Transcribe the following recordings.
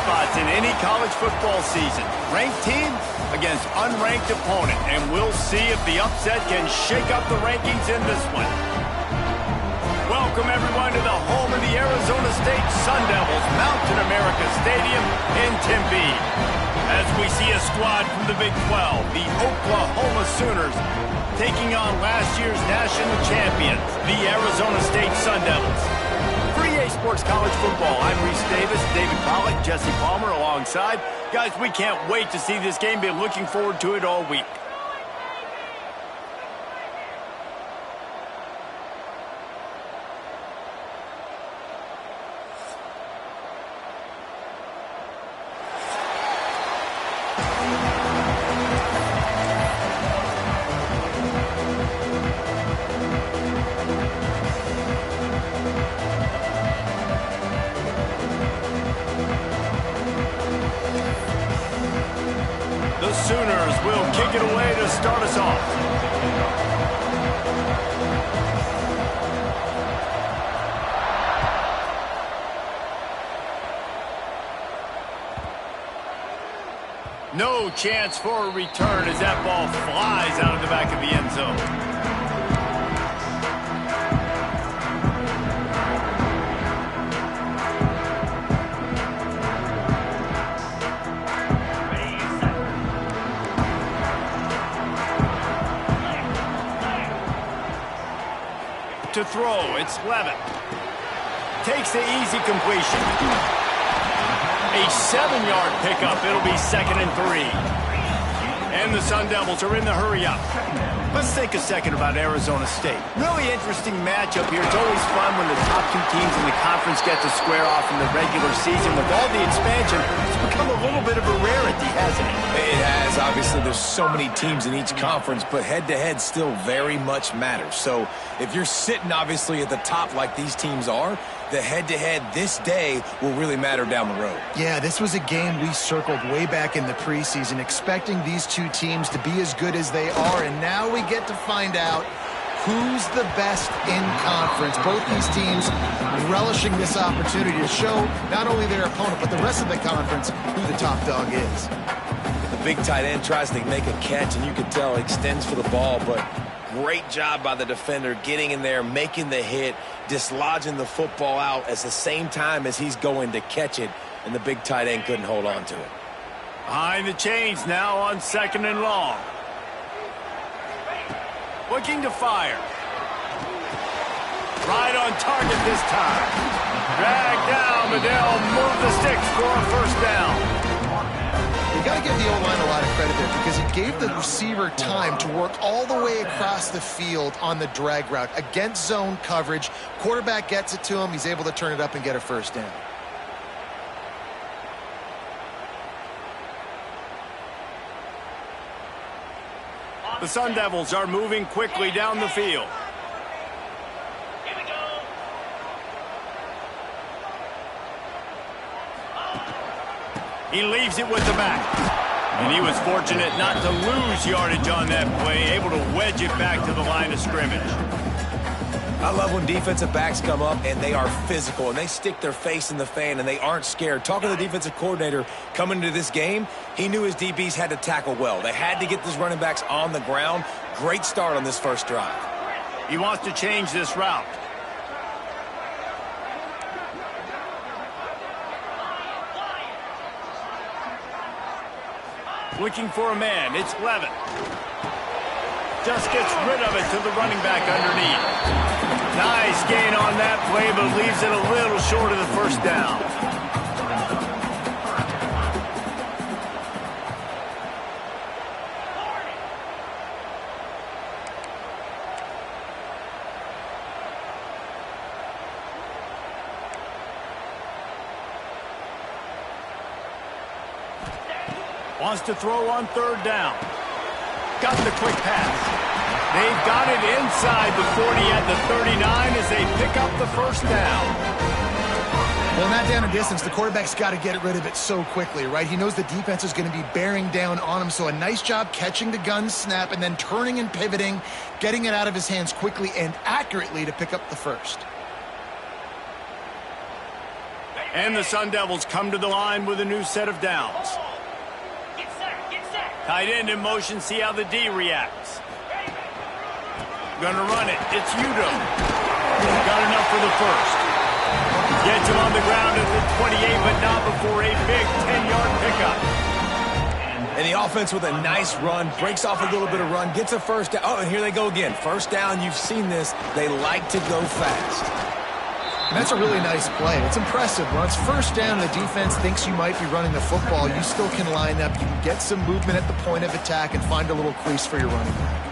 spots in any college football season. Ranked team against unranked opponent, and we'll see if the upset can shake up the rankings in this one. Welcome, everyone, to the home of the Arizona State Sun Devils, Mountain America Stadium in Tempe. As we see a squad from the Big 12, the Oklahoma Sooners, taking on last year's national champions, the Arizona State Sun Devils. For EA Sports College Football, I'm Reese Davis, David Pollack, Jesse Palmer alongside. Guys, we can't wait to see this game. Been looking forward to it all week. The Sooners will kick it away to start us off. No chance for a return as that ball flies out of the back of the end zone. To throw, it's Levin. Takes the easy completion. A 7-yard pickup. It'll be 2nd and 3. And the Sun Devils are in the hurry-up. Let's think a second about Arizona State. Really interesting matchup here. It's always fun when the top two teams in the conference get to square off in the regular season. With all the expansion, it's become a little bit of a rarity, hasn't it? It has. Obviously, there's so many teams in each conference, but head-to-head still very much matters. So if you're sitting, obviously, at the top like these teams are, the head-to-head this day will really matter down the road. Yeah, this was a game we circled way back in the preseason, expecting these two teams to be as good as they are, and now we get to find out who's the best in conference. Both these teams relishing this opportunity to show not only their opponent, but the rest of the conference who the top dog is. The big tight end tries to make a catch, and you can tell extends for the ball, but great job by the defender getting in there, making the hit, dislodging the football out at the same time as he's going to catch it, and the big tight end couldn't hold on to it. Behind the chains now on 2nd and long. Looking to fire. Right on target this time. Dragged down, but they'll move the sticks for a first down. You got to give the O-line a lot of credit there because he gave the receiver time to work all the way across the field on the drag route against zone coverage. Quarterback gets it to him. He's able to turn it up and get a first down. The Sun Devils are moving quickly down the field. He leaves it with the back. And he was fortunate not to lose yardage on that play, able to wedge it back to the line of scrimmage. I love when defensive backs come up and they are physical and they stick their face in the fan and they aren't scared. Talking to the defensive coordinator coming into this game, he knew his DBs had to tackle well. They had to get these running backs on the ground. Great start on this first drive. He wants to change this route. Looking for a man. It's Levin. Just gets rid of it to the running back underneath. Nice gain on that play, but leaves it a little short of the first down. Wants to throw on 3rd down. Got the quick pass. They've got it inside the 40 at the 39 as they pick up the first down. Well, not down a distance. The quarterback's got to get rid of it so quickly, right? He knows the defense is going to be bearing down on him, so a nice job catching the gun snap and then turning and pivoting, getting it out of his hands quickly and accurately to pick up the first. And the Sun Devils come to the line with a new set of downs. Tight end in motion, see how the D reacts. Gonna run it. It's Udo. Got enough for the first. Gets him on the ground at the 28, but not before a big 10-yard pickup. And the offense with a nice run, breaks off a little bit of run, gets a first down. Oh, and here they go again. First down, you've seen this. They like to go fast. And that's a really nice play. It's impressive. When it's first down, the defense thinks you might be running the football. You still can line up. You can get some movement at the point of attack and find a little crease for your running back.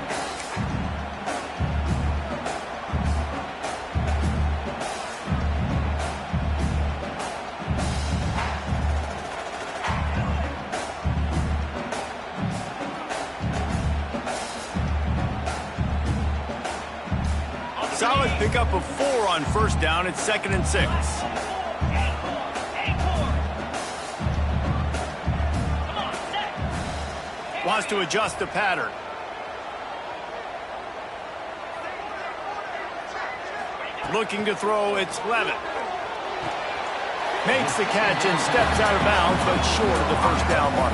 Solid pickup of 4 on first down. It's 2nd and 6. Wants to adjust the pattern. Looking to throw, it's Levitt. Makes the catch and steps out of bounds, but short of the first down mark.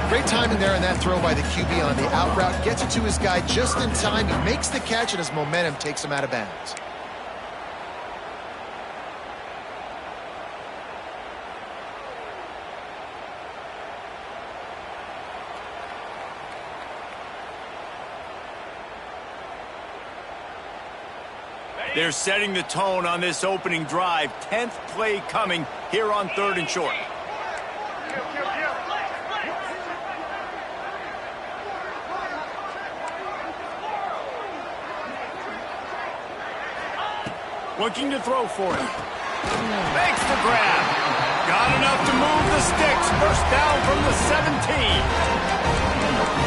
Great timing there in that throw by the QB on the out route. Gets it to his guy just in time. He makes the catch, and his momentum takes him out of bounds. They're setting the tone on this opening drive. 10th play coming here on 3rd and short. Looking to throw for it. Makes the grab. Got enough to move the sticks. First down from the 17.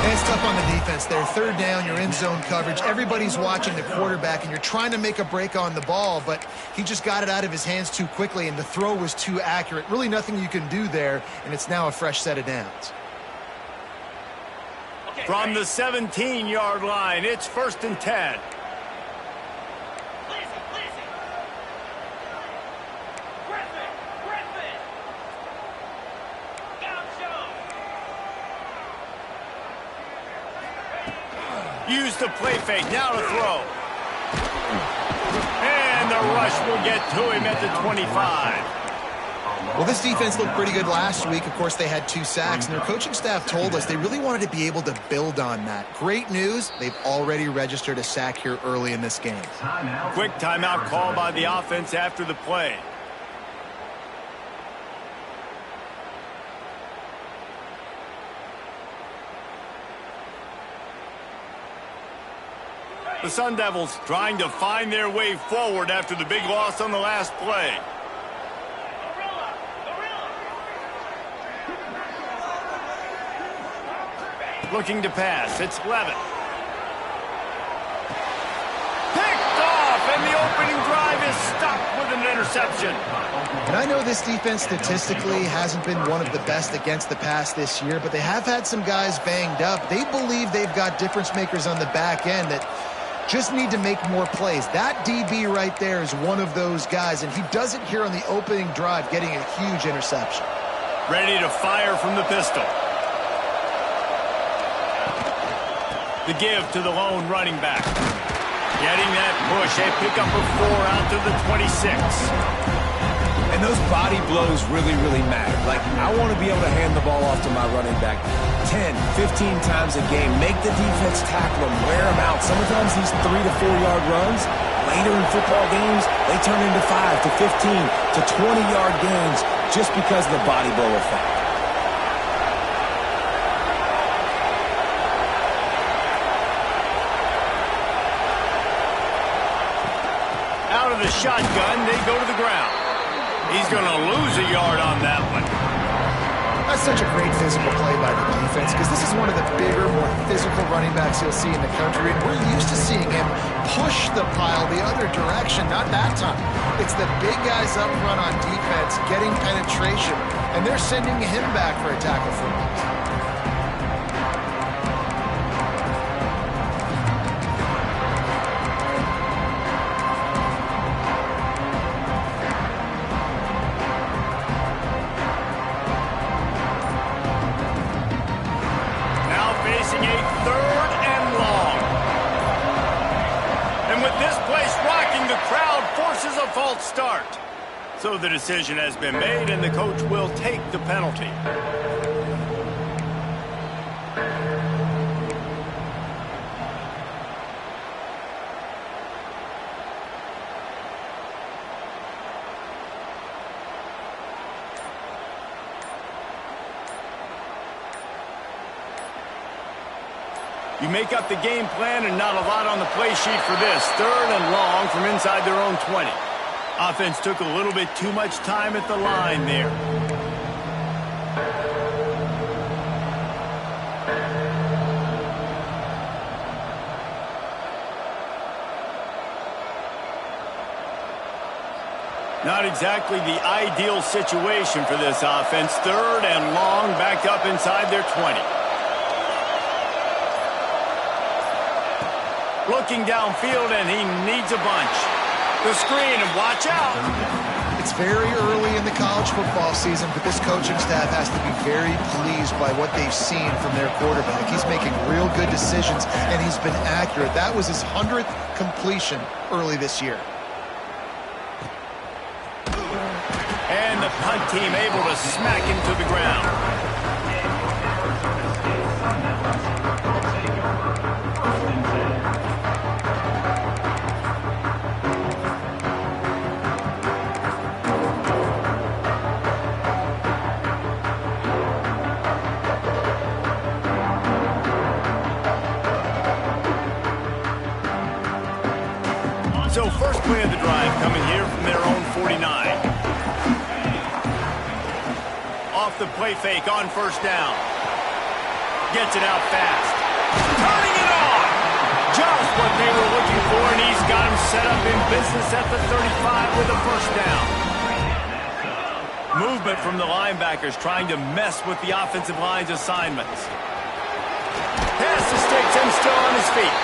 And it's tough on the defense there. 3rd down, you're in zone coverage. Everybody's watching the quarterback, and you're trying to make a break on the ball, but he just got it out of his hands too quickly, and the throw was too accurate. Really nothing you can do there, and it's now a fresh set of downs. From the 17-yard line, it's 1st and 10. Use the play fake, now to throw. And the rush will get to him at the 25. Well, this defense looked pretty good last week. Of course, they had 2 sacks, and their coaching staff told us they really wanted to be able to build on that. Great news, they've already registered a sack here early in this game. Quick timeout call by the offense after the play. The Sun Devils trying to find their way forward after the big loss on the last play. Looking to pass. It's Levitt. Picked off, and the opening drive is stopped with an interception. And I know this defense statistically hasn't been one of the best against the pass this year, but they have had some guys banged up. They believe they've got difference makers on the back end that just need to make more plays. That DB right there is one of those guys, and he does it here on the opening drive, getting a huge interception. Ready to fire from the pistol. The give to the lone running back. Getting that push, a pickup of 4 out to the 26. And those body blows really, really matter. Like, I want to be able to hand the ball off to my running back 10, 15 times a game. Make the defense tackle him, wear him out. Sometimes these 3 to 4 yard runs, later in football games, they turn into 5 to 15 to 20-yard gains just because of the body blow effect. Out of the shotgun, they go to the ground. He's going to lose a yard on that one. That's such a great physical play by the defense, because this is one of the bigger, more physical running backs you'll see in the country, and we're used to seeing him push the pile the other direction. Not that time. It's the big guys up front on defense getting penetration, and they're sending him back for a tackle for loss. false start. So the decision has been made, and the coach will take the penalty. You make up the game plan and not a lot on the play sheet for this. 3rd and long from inside their own 20. Offense took a little bit too much time at the line there. Not exactly the ideal situation for this offense. 3rd and long, backed up inside their 20. Looking downfield, and he needs a bunch. The screen, and watch out. It's very early in the college football season, but this coaching staff has to be very pleased by what they've seen from their quarterback. He's making real good decisions, and he's been accurate. That was his 100th completion early this year. And the punt team able to smack him to the ground. So first play of the drive coming here from their own 49. Off the play fake on 1st down. Gets it out fast. Turning it on! Just what they were looking for, and he's got him set up in business at the 35 with a 1st down. Movement from the linebackers trying to mess with the offensive line's assignments. Pass to sticks him still on his feet.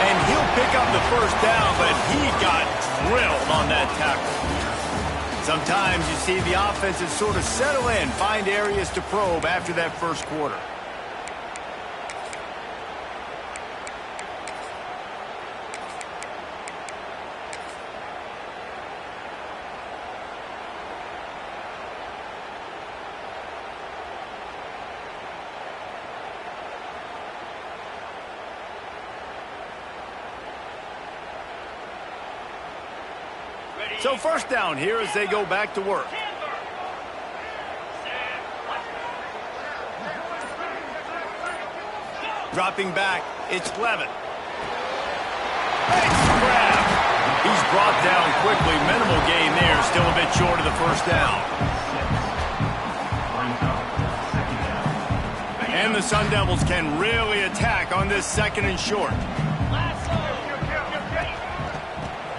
And he'll pick up the 1st down, but he got drilled on that tackle. Sometimes you see the offenses sort of settle in, find areas to probe after that 1st quarter. So 1st down here as they go back to work. Dropping back, it's Levin. Nice grab. He's brought down quickly. Minimal gain there, still a bit short of the 1st down. And the Sun Devils can really attack on this 2nd and short.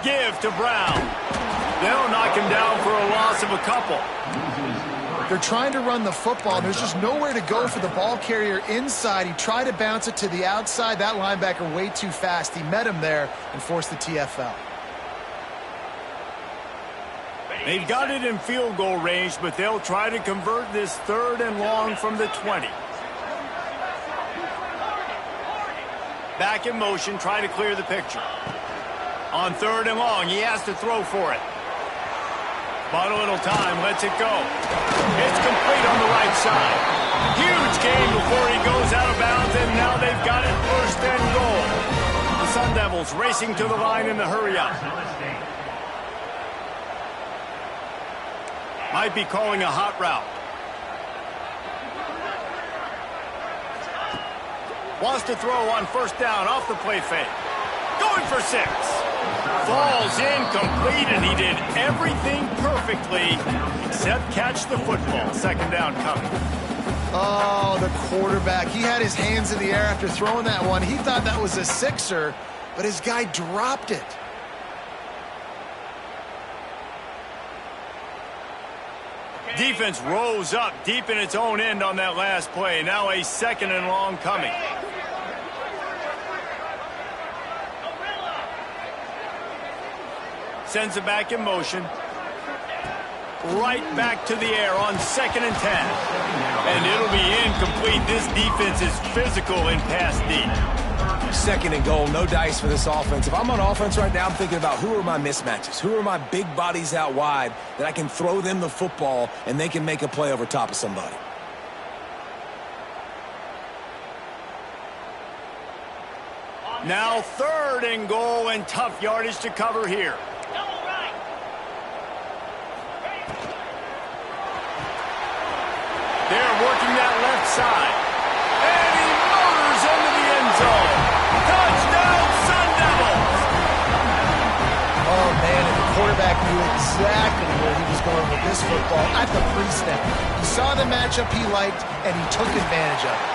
Give to Brown. They'll knock him down for a loss of a couple. They're trying to run the football, and there's just nowhere to go for the ball carrier inside. He tried to bounce it to the outside. That linebacker way too fast. He met him there and forced the TFL. They've got it in field goal range, but they'll try to convert this 3rd and long from the 20. Back in motion, trying to clear the picture. On 3rd and long, he has to throw for it. Bought a little time, lets it go. It's complete on the right side. Huge gain before he goes out of bounds, and now they've got it 1st and goal. The Sun Devils racing to the line in the hurry-up. Might be calling a hot route. Wants to throw on 1st down off the play fake. Going for 6. Falls incomplete, and he did everything perfectly except catch the football. 2nd down coming. Oh, the quarterback. He had his hands in the air after throwing that one. He thought that was a 6er, but his guy dropped it. Defense rose up deep in its own end on that last play. Now a 2nd and long coming. Sends it back in motion. Right back to the air on 2nd and 10. And it'll be incomplete. This defense is physical in pass deep. Second and goal, no dice for this offense. If I'm on offense right now, I'm thinking about who are my mismatches? Who are my big bodies out wide that I can throw them the football and they can make a play over top of somebody? Now third and goal and tough yardage to cover here. They're working that left side. And he motors into the end zone. Touchdown, Sun Devils! Oh, man, and the quarterback knew exactly where he was going with this football at the pre-snap. He saw the matchup he liked, and he took advantage of it.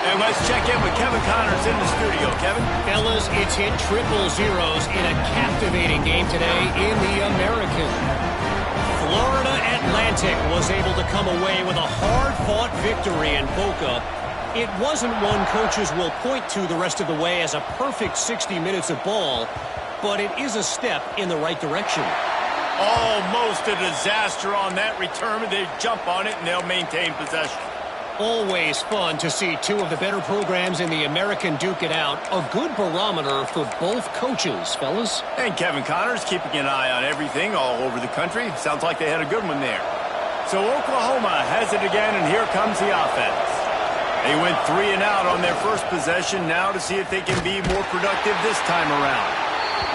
And let's check in with Kevin Connors in the studio. Kevin? Fellas, it's hit triple zeros in a captivating game today in the American. Florida Atlantic was able to come away with a hard-fought victory in Boca. It wasn't one coaches will point to the rest of the way as a perfect 60 minutes of ball, but it is a step in the right direction. Almost a disaster on that return. They jump on it and they'll maintain possession. Always fun to see two of the better programs in the American duke it out. A good barometer for both coaches, fellas. And Kevin Connors keeping an eye on everything all over the country. Sounds like they had a good one there. So Oklahoma has it again, and here comes the offense. They went 3 and out on their first possession now to see if they can be more productive this time around.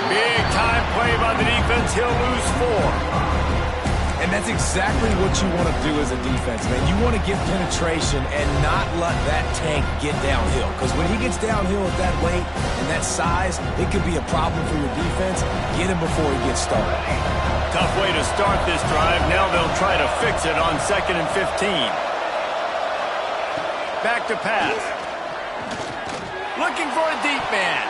Big time play by the defense. He'll lose 4. And that's exactly what you want to do as a defense, man. You want to get penetration and not let that tank get downhill. Because when he gets downhill at that weight and that size, it could be a problem for your defense. Get him before he gets started. Tough way to start this drive. Now they'll try to fix it on 2nd and 15. Back to pass. Looking for a deep man.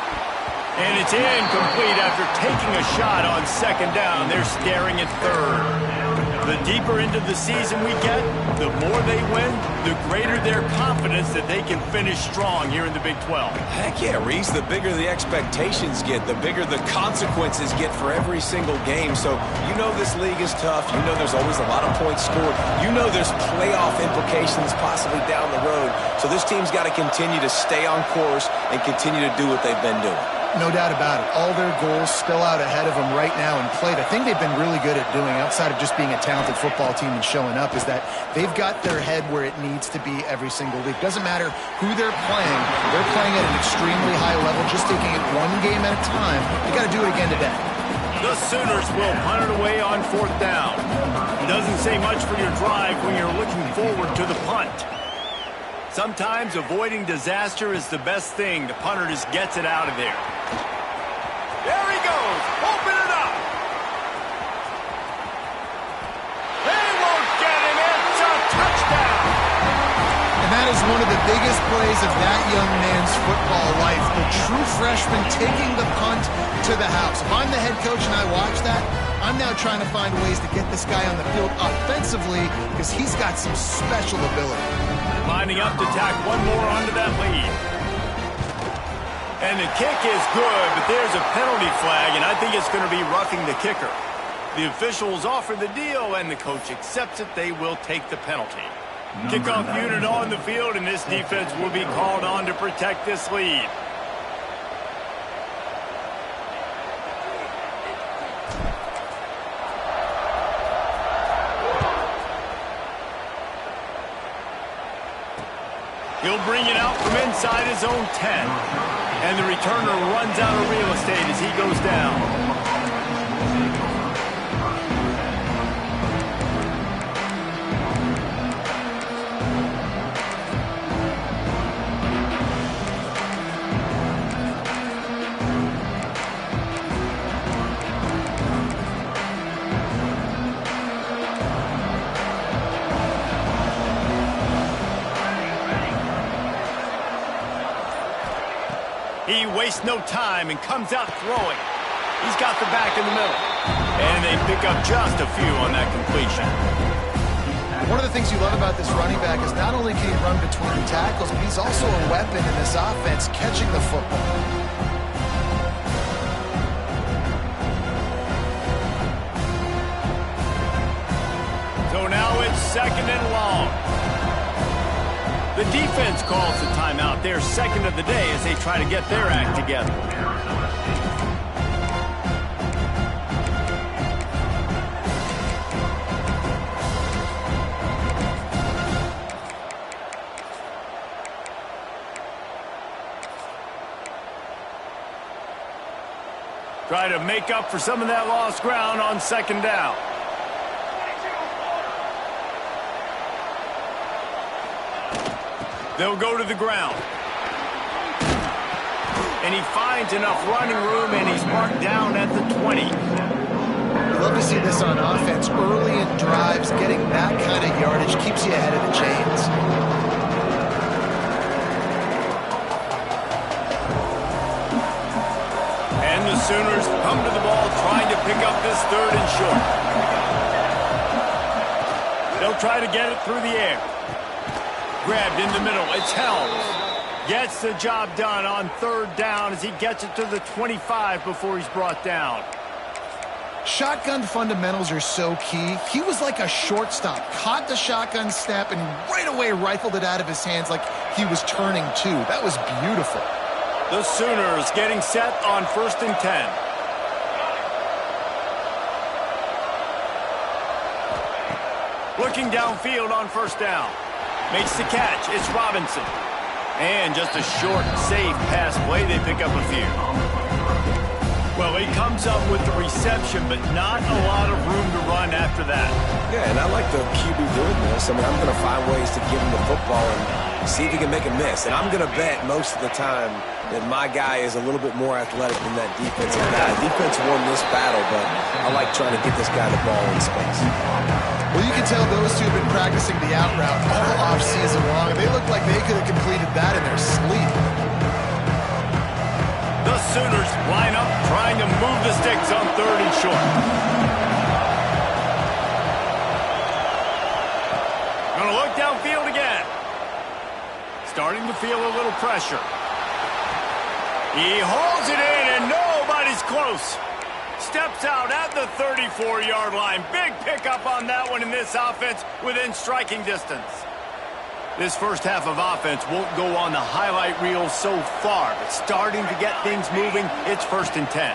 And it's incomplete after taking a shot on 2nd down. They're staring at 3rd. The deeper into the season we get, the more they win, the greater their confidence that they can finish strong here in the Big 12. Heck yeah, Reese. The bigger the expectations get, the bigger the consequences get for every single game. So you know this league is tough. You know there's always a lot of points scored. You know there's playoff implications possibly down the road. So this team's got to continue to stay on course and continue to do what they've been doing. No doubt about it. All their goals still out ahead of them right now in play. The thing they've been really good at doing, outside of just being a talented football team and showing up, is that they've got their head where it needs to be every single week. Doesn't matter who they're playing at an extremely high level, just taking it one game at a time. They got to do it again today. The Sooners will punt it away on 4th down. Doesn't say much for your drive when you're looking forward to the punt. Sometimes avoiding disaster is the best thing. The punter just gets it out of there. There he goes. Open it up. They won't get him. It's a touchdown. And that is one of the biggest plays of that young man's football life. The true freshman taking the punt to the house. If I'm the head coach and I watch that, I'm now trying to find ways to get this guy on the field offensively because he's got some special ability. Lining up to tack one more onto that lead. And the kick is good, but there's a penalty flag, and I think it's going to be roughing the kicker. The officials offer the deal, and the coach accepts it. They will take the penalty. Kickoff unit on the field, and this defense will be called on to protect this lead. He'll bring it out from inside his own 10. And the returner runs out of real estate as he goes down. He wastes no time and comes out throwing. He's got the back in the middle. And they pick up just a few on that completion. One of the things you love about this running back is not only can he run between tackles, but he's also a weapon in this offense catching the football. So now it's 2nd and long. The defense calls the timeout. They're second of the day as they try to get their act together. Try to make up for some of that lost ground on second down. They'll go to the ground. And he finds enough running room, and he's marked down at the 20. You love to see this on offense. Early in drives, getting that kind of yardage keeps you ahead of the chains. The Sooners come to the ball trying to pick up this third and short. They'll try to get it through the air. Grabbed in the middle. It's Helms. Gets the job done on third down as he gets it to the 25 before he's brought down. Shotgun fundamentals are so key. He was like a shortstop. Caught the shotgun snap and right away rifled it out of his hands like he was turning two. That was beautiful. The Sooners getting set on 1st and 10. Looking downfield on first down. Makes the catch. It's Robinson. And just a short, safe pass play. They pick up a few. Well, he comes up with the reception, but not a lot of room to run after that. Yeah, and I like the QB doing this. I mean, I'm going to find ways to give him the football and see if he can make a miss. And I'm going to bet most of the time that my guy is a little bit more athletic than that defensive guy. Defense won this battle, but I like trying to get this guy the ball in space. Well, you can tell those two have been practicing the out route all off-season long. They look like they could have completed that in their sleep. The Sooners line up trying to move the sticks on third and short. Gonna look downfield again. Starting to feel a little pressure. He holds it in and nobody's close. Steps out at the 34-yard line. Big pickup on that one in this offense within striking distance. This first half of offense won't go on the highlight reel so far, but starting to get things moving, it's 1st and 10.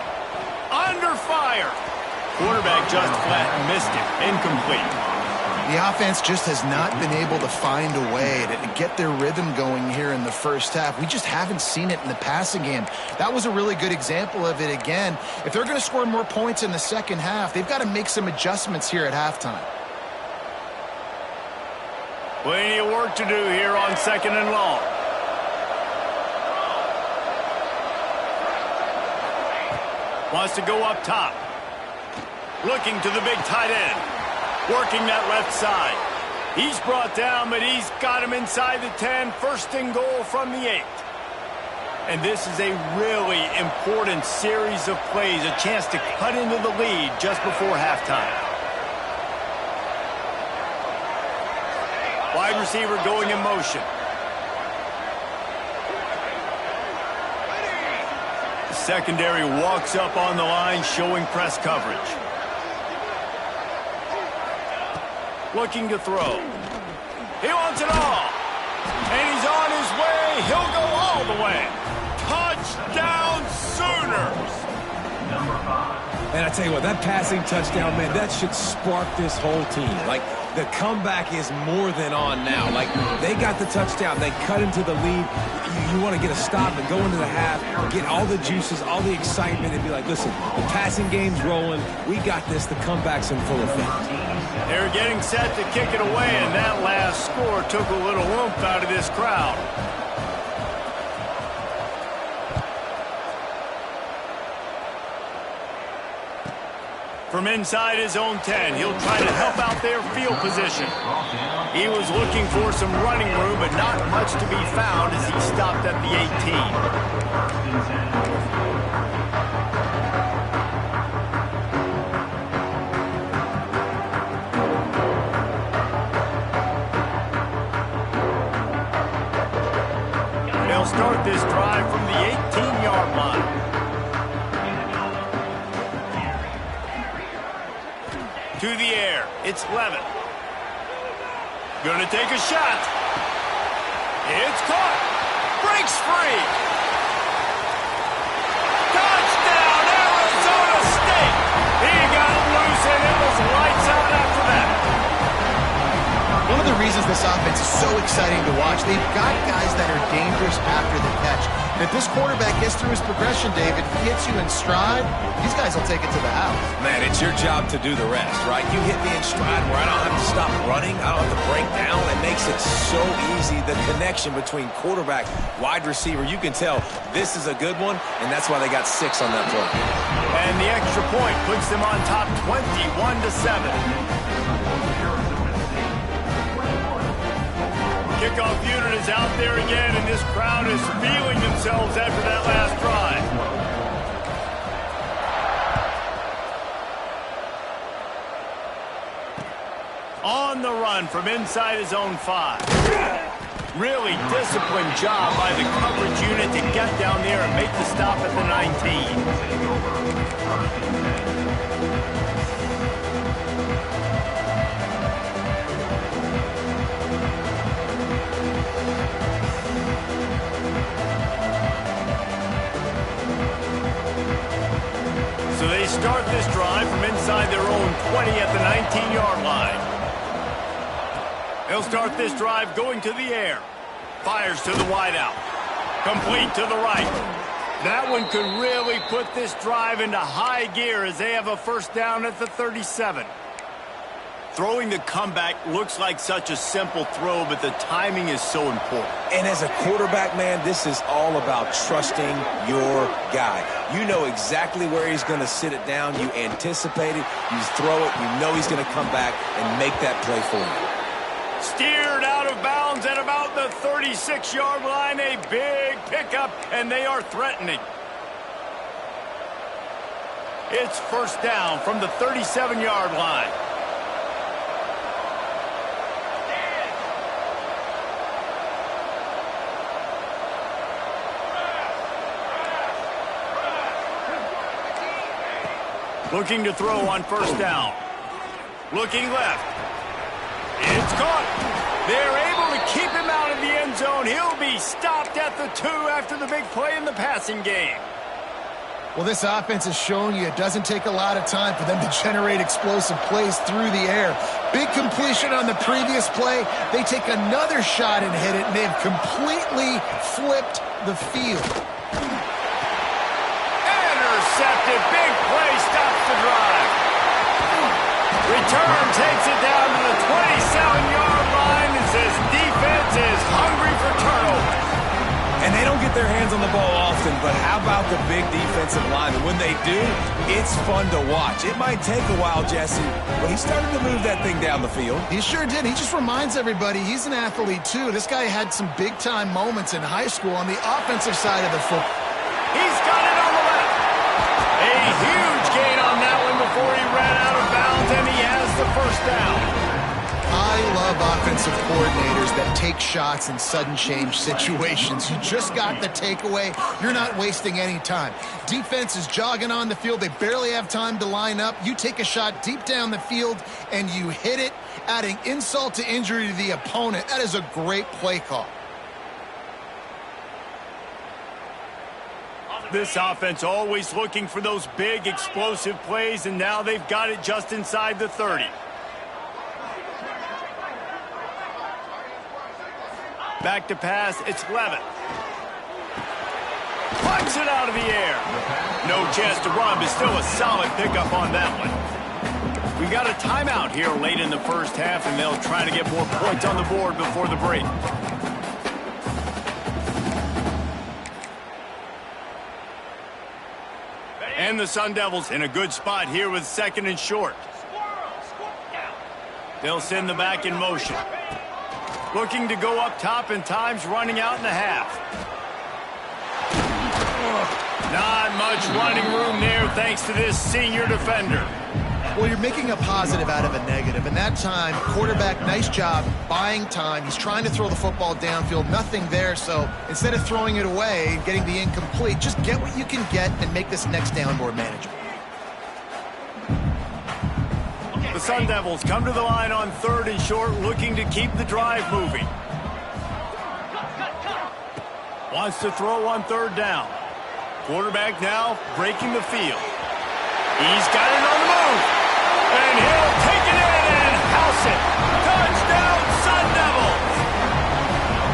Under fire. Quarterback just flat missed it. Incomplete. The offense just has not been able to find a way to get their rhythm going here in the first half. We just haven't seen it in the passing game. That was a really good example of it again. If they're going to score more points in the second half, they've got to make some adjustments here at halftime. Plenty of work to do here on 2nd and long. Wants to go up top. Looking to the big tight end. Working that left side. He's brought down, but he's got him inside the 10. 1st and goal from the 8. And this is a really important series of plays. A chance to cut into the lead just before halftime. Wide receiver going in motion. The secondary walks up on the line, showing press coverage. Looking to throw. He wants it all. And he's on his way. He'll go all the way. Touchdown, Sooners. And I tell you what, that passing touchdown, man, that should spark this whole team. Like, the comeback is more than on now. Like, they got the touchdown. They cut into the lead. You want to get a stop and go into the half, get all the juices, all the excitement, and be like, listen, the passing game's rolling. We got this. The comeback's in full effect. They're getting set to kick it away, and that last score took a little oomph out of this crowd. From inside his own 10, he'll try to help out their field position. He was looking for some running room, but not much to be found as he stopped at the 18. They'll start this drive from the 18-yard line. To the air, it's Levin. Gonna take a shot. It's caught. Breaks free. Touchdown, Arizona State. He got loose, and it was lights out after that. One of the reasons this offense is so exciting to watch, they've got guys that are dangerous after the catch. And if this quarterback gets through his progression, David, hits you in stride, these guys will take it to the house. Man, it's your job to do the rest, right? You hit me in stride where I don't have to stop running. I don't have to break down. It makes it so easy. The connection between quarterback, wide receiver, you can tell this is a good one, and that's why they got 6 on that play. And the extra point puts them on top 21-7. Kickoff unit is out there again, and this crowd is feeling themselves after that last drive. On the run from inside his own 5. Really disciplined job by the coverage unit to get down there and make the stop at the 19. So they start this drive from inside their own 20 at the 19-yard line. They'll start this drive going to the air. Fires to the wideout. Complete to the right. That one could really put this drive into high gear as they have a first down at the 37. Throwing the comeback looks like such a simple throw, but the timing is so important. And as a quarterback, man, this is all about trusting your guy. You know exactly where he's going to sit it down. You anticipate it. You throw it. You know he's going to come back and make that play for you. Steered out of bounds at about the 36-yard line. A big pickup, and they are threatening. It's first down from the 37-yard line. Looking to throw on first down. Looking left. It's caught. They're able to keep him out of the end zone. He'll be stopped at the 2 after the big play in the passing game. Well, this offense has shown you it doesn't take a lot of time for them to generate explosive plays through the air. Big completion on the previous play. They take another shot and hit it, and they've completely flipped the field. Intercepted. Big play stops the drive. Return takes it down to the 27-yard line as this defense is hungry for turnovers. And they don't get their hands on the ball often, but how about the big defensive line? And when they do, it's fun to watch. It might take a while, Jesse, but he started to move that thing down the field. He sure did. He just reminds everybody he's an athlete, too. This guy had some big-time moments in high school on the offensive side of the football. He's got it on the left. A huge gain on that one before he ran out of bounds, and he has the first down. I love offensive coordinators that take shots in sudden change situations. You just got the takeaway. You're not wasting any time. Defense is jogging on the field. They barely have time to line up. You take a shot deep down the field, and you hit it, adding insult to injury to the opponent. That is a great play call. This offense always looking for those big, explosive plays, and now they've got it just inside the 30. Back to pass, it's Levitt. Punts it out of the air. No chance to run, but still a solid pickup on that one. We got a timeout here late in the first half, and they'll try to get more points on the board before the break. And the Sun Devils in a good spot here with second and short. They'll send the back in motion. Looking to go up top, and time's running out in the half. Not much running room there thanks to this senior defender. Well, you're making a positive out of a negative, and that time, quarterback, nice job, buying time. He's trying to throw the football downfield, nothing there, so instead of throwing it away and getting the incomplete, just get what you can get and make this next down more manageable. The Sun Devils come to the line on third and short, looking to keep the drive moving. Wants to throw on third down. Quarterback now breaking the field. He's got it on the move. And he'll take it in and house it. Touchdown, Sun Devils.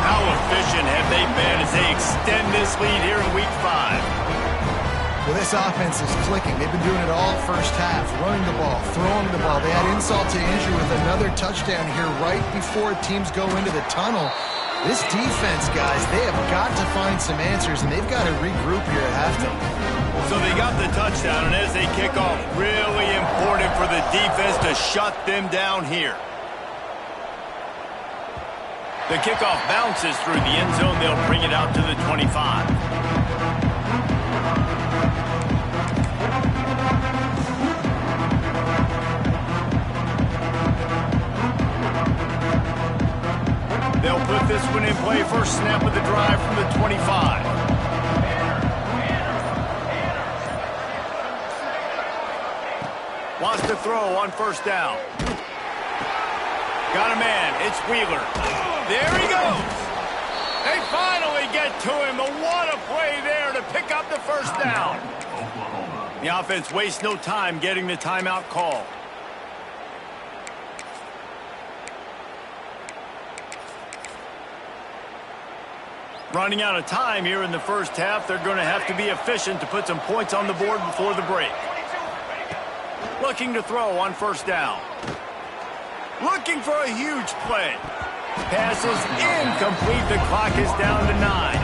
How efficient have they been as they extend this lead here in Week 5? Well, this offense is clicking. They've been doing it all first half, running the ball, throwing the ball. They had insult to injury with another touchdown here right before teams go into the tunnel. This defense, guys, they have got to find some answers, and they've got to regroup here at halftime. So they got the touchdown, and as they kick off, really important for the defense to shut them down here. The kickoff bounces through the end zone. They'll bring it out to the 25. They'll put this one in play. First snap of the drive from the 25. Wants to throw on first down. Got a man. It's Wheeler. There he goes. They finally get to him. What a play there to pick up the first down. The offense wastes no time getting the timeout call. Running out of time here in the first half. They're going to have to be efficient to put some points on the board before the break. Looking to throw on first down. Looking for a huge play. Pass is incomplete. The clock is down to 9.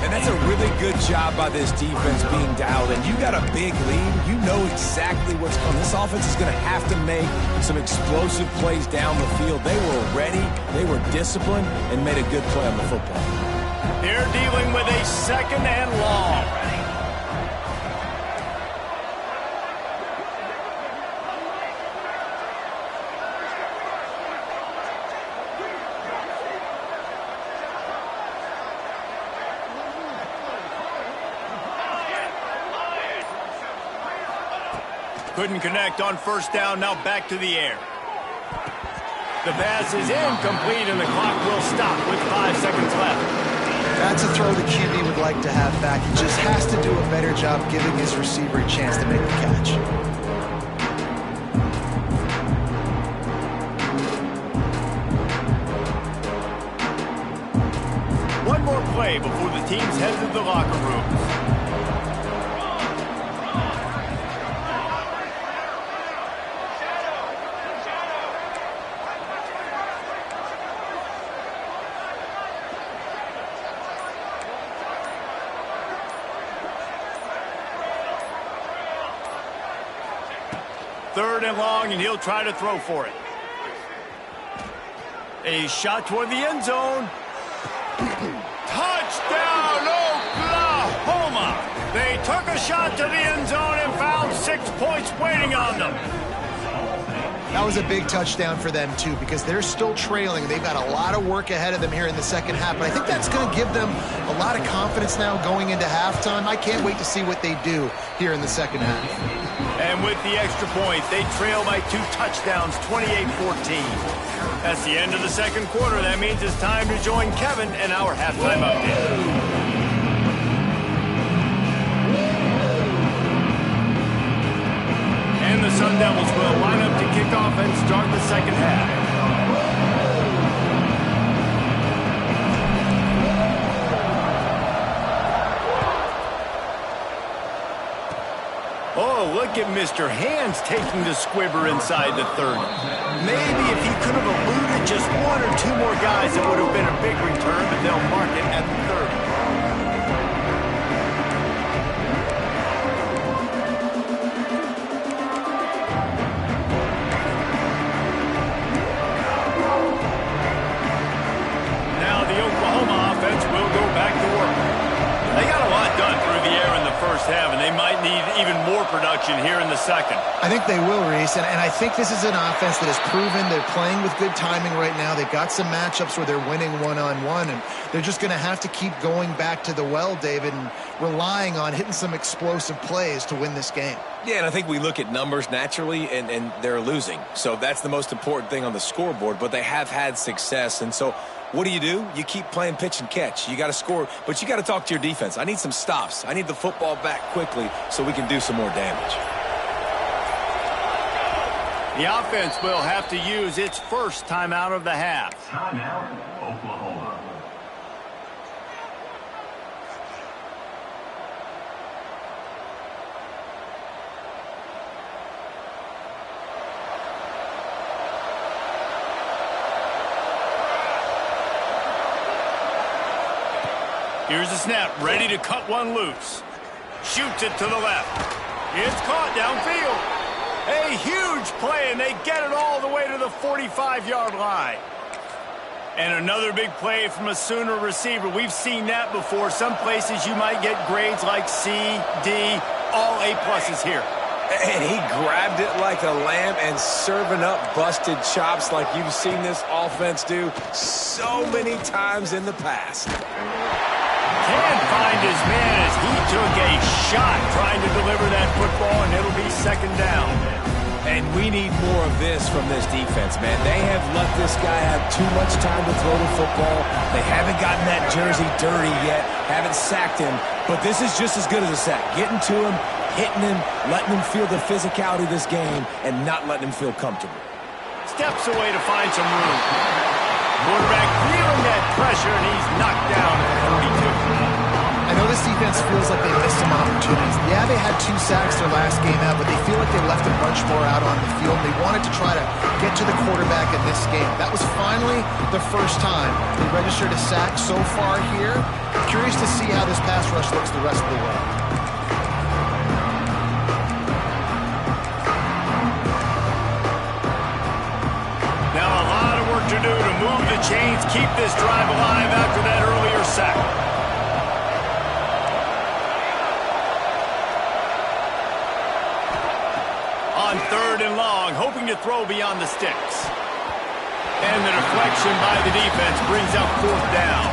And that's a really good job by this defense being dialed in. You got a big lead. You know exactly what's coming. This offense is going to have to make some explosive plays down the field. They were ready. They were disciplined and made a good play on the football. They're dealing with a second and long. Couldn't connect on first down. Now back to the air. The pass is incomplete, and the clock will stop with 5 seconds left. That's a throw the QB would like to have back. He just has to do a better job giving his receiver a chance to make the catch. One more play before the teams head to the locker rooms. Third and long, and he'll try to throw for it. A shot toward the end zone. Touchdown, Oklahoma! They took a shot to the end zone and found 6 points waiting on them. That was a big touchdown for them, too, because they're still trailing. They've got a lot of work ahead of them here in the second half, but I think that's going to give them a lot of confidence now going into halftime. I can't wait to see what they do here in the second half. And with the extra point, they trail by 2 touchdowns, 28-14. That's the end of the second quarter. That means it's time to join Kevin and our halftime update. And the Sun Devils will line up to kick off and start the second half. Oh, look at Mr. Hands taking the squibber inside the 30. Maybe if he could have eluded just 1 or 2 more guys, it would have been a big return, but they'll mark it at the 30. They got a lot done through the air in the first half, and they might need even more production here in the second. I think they will, Reese, and I think this is an offense that has proven they're playing with good timing right now. They've got some matchups where they're winning one-on-one, and they're just going to have to keep going back to the well, David, and relying on hitting some explosive plays to win this game. Yeah, and I think we look at numbers naturally, and they're losing. So that's the most important thing on the scoreboard, but they have had success. And so what do? You keep playing pitch and catch. You got to score, but you got to talk to your defense. I need some stops. I need the football back quickly so we can do some more damage. The offense will have to use its first timeout of the half. Timeout, Oklahoma. Here's the snap, ready to cut one loose. Shoots it to the left. It's caught downfield. A huge play, and they get it all the way to the 45-yard line. And another big play from a Sooner receiver. We've seen that before. Some places you might get grades like C, D, all A-pluses here. And he grabbed it like a lamb and serving up busted chops like you've seen this offense do so many times in the past. Can't find his man as he took a shot trying to deliver that football, and it'll be second down. And we need more of this from this defense, man. They have let this guy have too much time to throw the football. They haven't gotten that jersey dirty yet, haven't sacked him, but this is just as good as a sack. Getting to him, hitting him, letting him feel the physicality of this game, and not letting him feel comfortable. Steps away to find some room. Quarterback feeling that pressure, and he's knocked down at 42. I know this defense feels like they missed some opportunities. Yeah, they had 2 sacks their last game out, but they feel like they left a bunch more out on the field. They wanted to try to get to the quarterback in this game. That was finally the first time they registered a sack so far here. Curious to see how this pass rush looks the rest of the way. Now a lot of work to do to move the chains, keep this drive alive after that earlier sack. On 3rd and long, hoping to throw beyond the sticks. And the deflection by the defense brings up 4th down.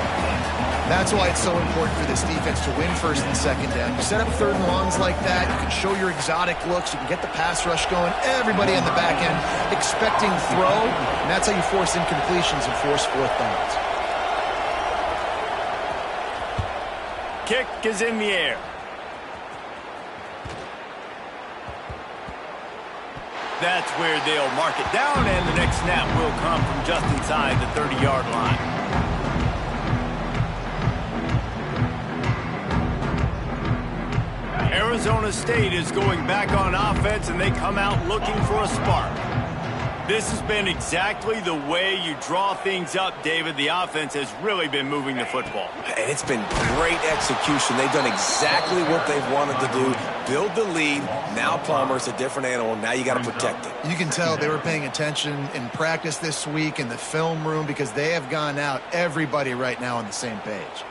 That's why it's so important for this defense to win 1st and 2nd down. You set up 3rd and longs like that, you can show your exotic looks, you can get the pass rush going, everybody in the back end expecting throw, and that's how you force incompletions and force 4th downs. Kick is in the air. That's where they'll mark it down, and the next snap will come from just inside the 30-yard line. Arizona State is going back on offense, and they come out looking for a spark. This has been exactly the way you draw things up, David. The offense has really been moving the football. And it's been great execution. They've done exactly what they've wanted to do. Build the lead. Now Palmer's a different animal. Now you got to protect it. You can tell they were paying attention in practice this week in the film room because they have gone out, everybody right now on the same page.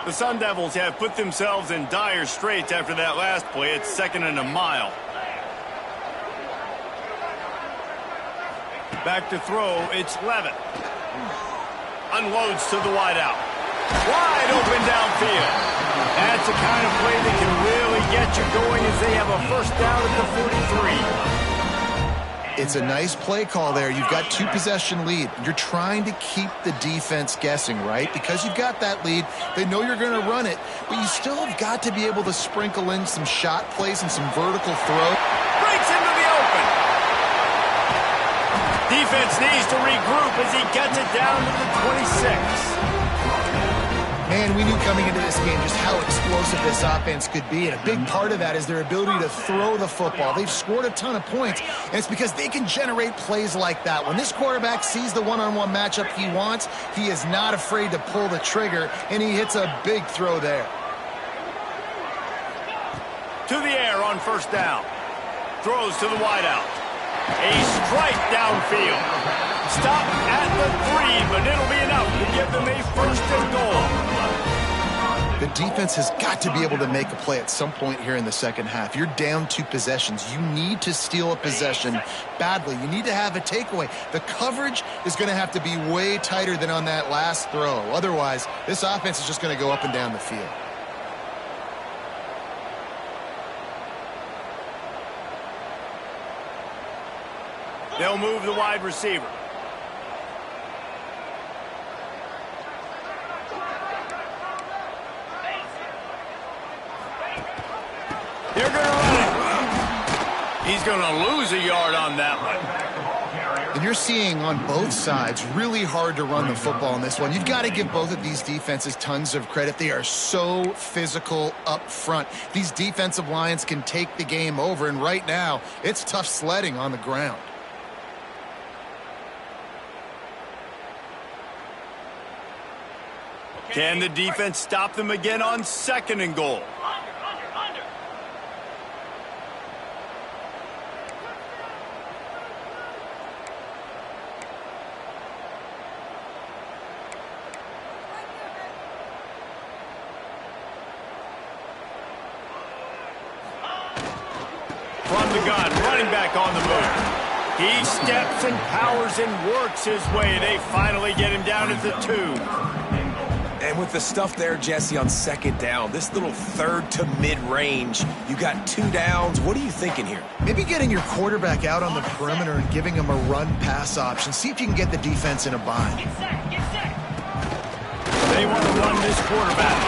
The Sun Devils have put themselves in dire straits after that last play. It's 2nd and a mile. Back to throw, it's Levitt. Unloads to the wideout. Wide open downfield. That's the kind of play that can really get you going as they have a 1st down at the 43. It's a nice play call there. You've got 2-possession lead. You're trying to keep the defense guessing, right? Because you've got that lead. They know you're going to run it, but you still have got to be able to sprinkle in some shot plays and some vertical throw. Breaks into the open. Defense needs to regroup as he gets it down to the 26. Man, we knew coming into this game just how explosive this offense could be, and a big part of that is their ability to throw the football. They've scored a ton of points, and it's because they can generate plays like that. When this quarterback sees the one-on-one matchup he wants, he is not afraid to pull the trigger, and he hits a big throw there. To the air on 1st down. Throws to the wideout. A strike downfield. Stop at the 3, but it'll be enough to give them a 1st and goal. The defense has got to be able to make a play at some point here in the second half. You're down 2 possessions. You need to steal a possession badly. You need to have a takeaway. The coverage is going to have to be way tighter than on that last throw. Otherwise, this offense is just going to go up and down the field. They'll move the wide receiver. They're going to run it. He's going to lose a yard on that one. And you're seeing on both sides really hard to run the football in this one. You've got to give both of these defenses tons of credit. They are so physical up front. These defensive lines can take the game over, and right now it's tough sledding on the ground. Can the defense stop them again on 2nd and goal? From the gun, running back on the move. He steps and powers and works his way. They finally get him down at the 2. And with the stuff there, Jesse, on 2nd down, this little 3rd to mid-range, you got 2 downs. What are you thinking here? Maybe getting your quarterback out on the perimeter and giving him a run-pass option. See if you can get the defense in a bind. They want to run this quarterback.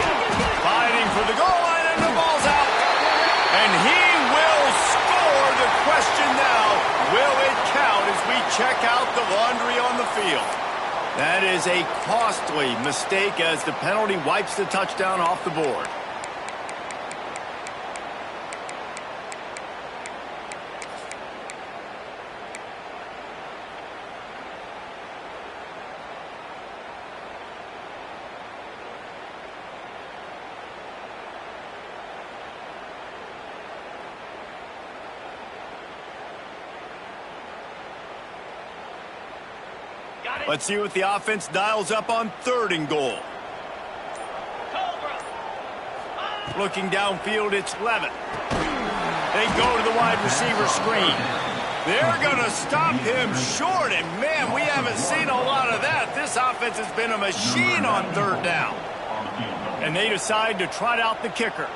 Fighting for the goal line, and the ball's out. And he will score. The question now, will it count as we check out the laundry on the field? That is a costly mistake as the penalty wipes the touchdown off the board. Let's see what the offense dials up on 3rd and goal. Looking downfield, it's Levitt. They go to the wide receiver screen. They're going to stop him short, and man, we haven't seen a lot of that. This offense has been a machine on 3rd down. And they decide to trot out the kicker.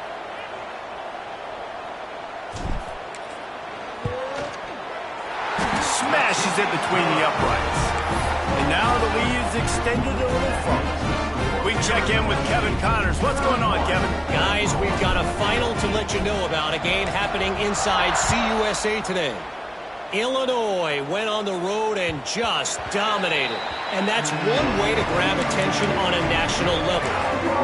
Smashes it between the uprights. And now the lead is extended a little further. We check in with Kevin Connors. What's going on, Kevin? Guys, we've got a final to let you know about, a game happening inside CUSA today. Illinois went on the road and just dominated. And that's one way to grab attention on a national level.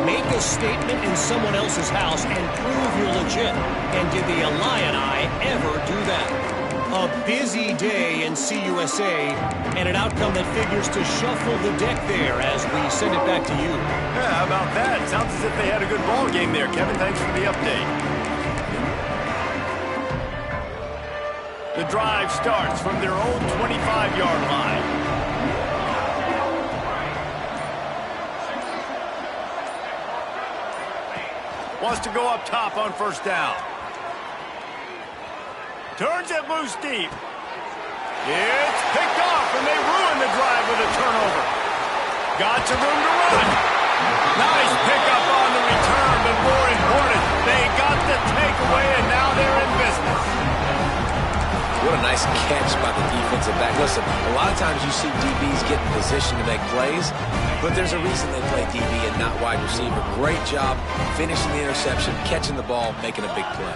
Make a statement in someone else's house and prove you're legit. And did the Illini ever do that? A busy day in CUSA, and an outcome that figures to shuffle the deck there as we send it back to you. Yeah, how about that? Sounds as if they had a good ball game there, Kevin. Thanks for the update. The drive starts from their own 25-yard line. Wants to go up top on 1st down. Turns it loose deep. It's picked off, and they ruin the drive with a turnover. Got some room to run. Nice pickup on the return, but more important, they got the takeaway, and now they're in business. What a nice catch by the defensive back. Listen, a lot of times you see DBs get in position to make plays, but there's a reason they play DB and not wide receiver. Great job finishing the interception, catching the ball, making a big play.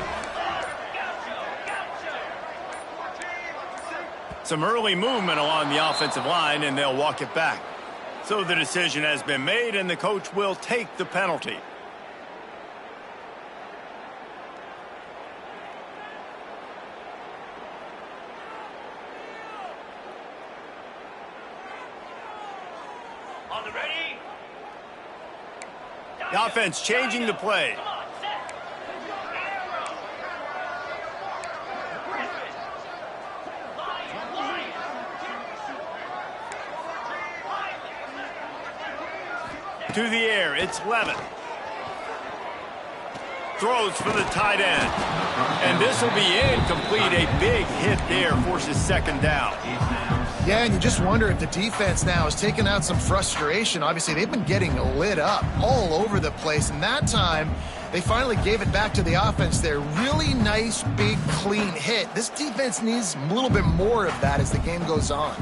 Some early movement along the offensive line, and they'll walk it back. So the decision has been made, and the coach will take the penalty. On the ready. The offense changing the play. To the air, it's Levitt. Throws for the tight end. And this will be incomplete. A big hit there forces second down. Yeah, and you just wonder if the defense now has taken out some frustration. Obviously, they've been getting lit up all over the place. And that time, they finally gave it back to the offense there. Really nice, big, clean hit. This defense needs a little bit more of that as the game goes on.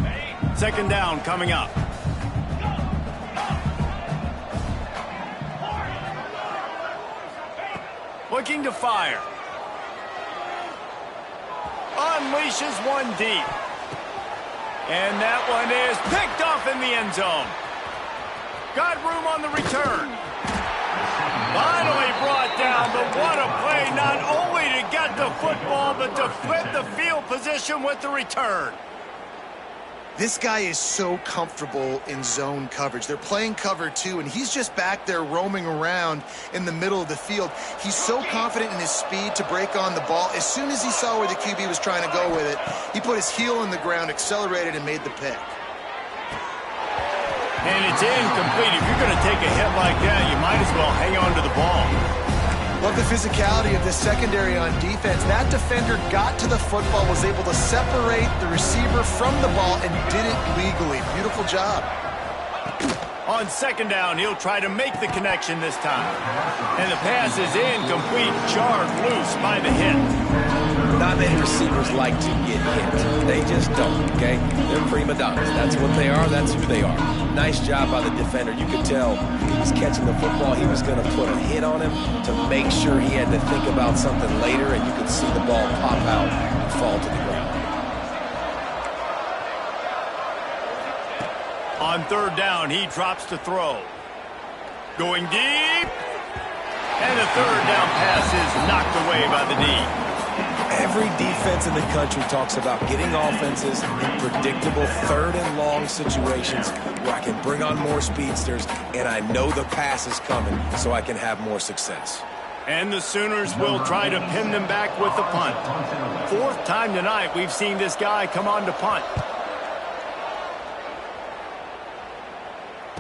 Second down coming up. Looking to fire. Unleashes one deep. And that one is picked off in the end zone. Got room on the return. Finally brought down, but what a play, not only to get the football, but to flip the field position with the return. This guy is so comfortable in zone coverage. They're playing cover 2, and he's just back there roaming around in the middle of the field. He's so confident in his speed to break on the ball. As soon as he saw where the QB was trying to go with it, he put his heel in the ground, accelerated, and made the pick. And it's incomplete. If you're going to take a hit like that, you might as well hang on to the ball. Love the physicality of this secondary on defense. That defender got to the football, was able to separate the receiver from the ball, and did it legally. Beautiful job. On second down, he'll try to make the connection this time. And the pass is incomplete, jarred loose by the hit. Not many receivers like to get hit. They just don't, okay? They're prima donnas. That's what they are. That's who they are. Nice job by the defender. You could tell he was catching the football. He was going to put a hit on him to make sure he had to think about something later, and you could see the ball pop out and fall to the ground. On third down, he drops to throw. Going deep. And the third down pass is knocked away by the D. Every defense in the country talks about getting offenses in predictable third and long situations where I can bring on more speedsters and I know the pass is coming so I can have more success. And the Sooners will try to pin them back with the punt. Fourth time tonight we've seen this guy come on to punt.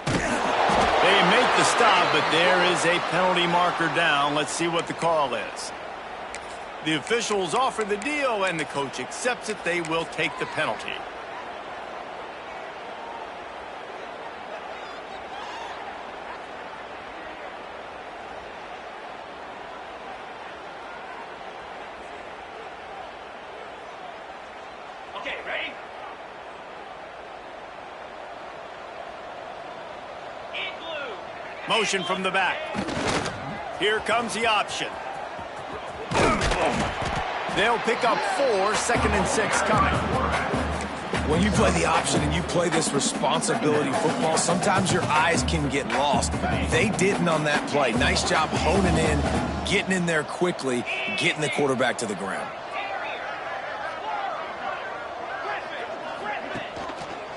They make the stop, but there is a penalty marker down. Let's see what the call is. The officials offer the deal, and the coach accepts it. They will take the penalty. Okay, ready? Motion from the back. Here comes the option. They'll pick up 4, 2nd and 6 coming. When you play the option and you play this responsibility football, sometimes your eyes can get lost. They didn't on that play. Nice job honing in, getting in there quickly, getting the quarterback to the ground.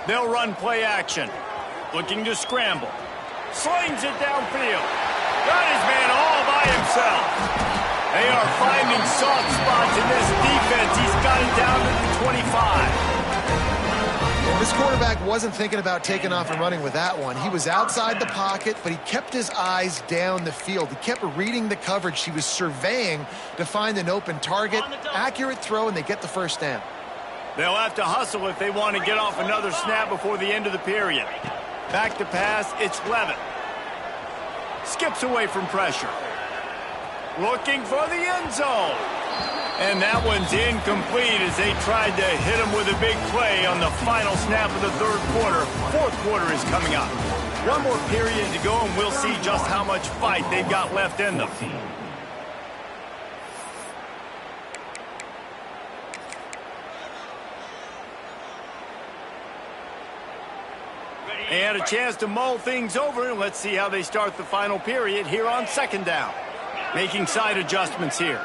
They'll run play action. Looking to scramble. Slings it downfield. Got his man all by himself. They are finding soft spots in this defense. He's got it down to the 25. And this quarterback wasn't thinking about taking off and running with that one. He was outside the pocket, but he kept his eyes down the field. He kept reading the coverage. He was surveying to find an open target. Accurate throw, and they get the first down. They'll have to hustle if they want to get off another snap before the end of the period. Back to pass, it's Levin. Skips away from pressure. Looking for the end zone. And that one's incomplete as they tried to hit him with a big play on the final snap of the third quarter. Fourth quarter is coming up. One more period to go, and we'll see just how much fight they've got left in them. They had a chance to mull things over, and let's see how they start the final period here on second down. Making side adjustments here.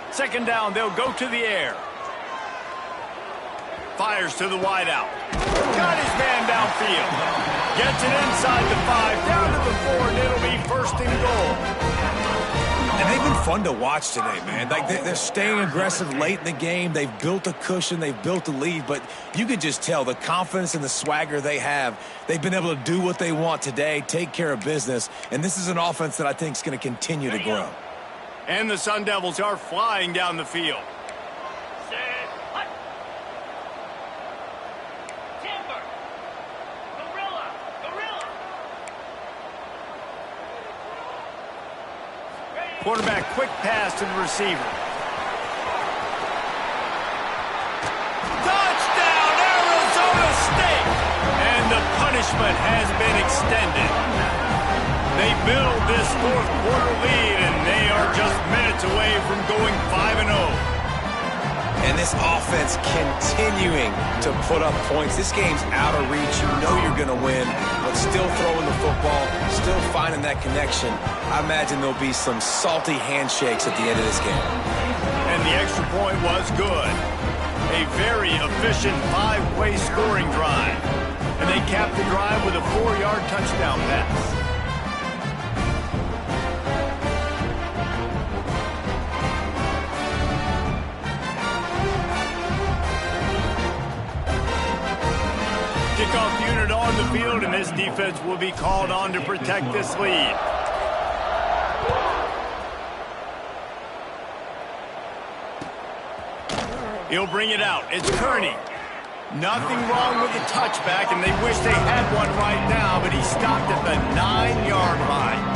Second down, they'll go to the air. Fires to the wideout. Got his man downfield. Gets it inside the 5, down to the 4, and it'll be 1st and goal. And they've been fun to watch today, man. Like they're staying aggressive late in the game. They've built a cushion. They've built a lead. But you can just tell the confidence and the swagger they have. They've been able to do what they want today, take care of business. And this is an offense that I think is going to continue to grow. And the Sun Devils are flying down the field. Quarterback, quick pass to the receiver. Touchdown, Arizona State! And the punishment has been extended. They build this fourth quarter lead, and they are just minutes away from going 5-0. And this offense continuing to put up points. This game's out of reach. You know you're going to win, but still throwing the football, still finding that connection. I imagine there'll be some salty handshakes at the end of this game. And the extra point was good. A very efficient 5-way scoring drive. And they capped the drive with a 4-yard touchdown pass. Kickoff unit on the field, and this defense will be called on to protect this lead. He'll bring it out. It's Kearney. Nothing wrong with the touchback, and they wish they had one right now, but he stopped at the 9-yard line.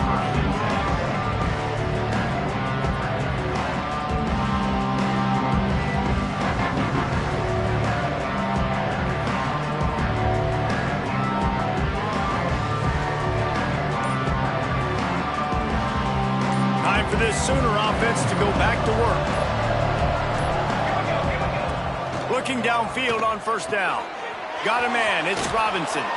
For this Sooner offense to go back to work. Looking downfield on first down. Got a man, it's Robinson.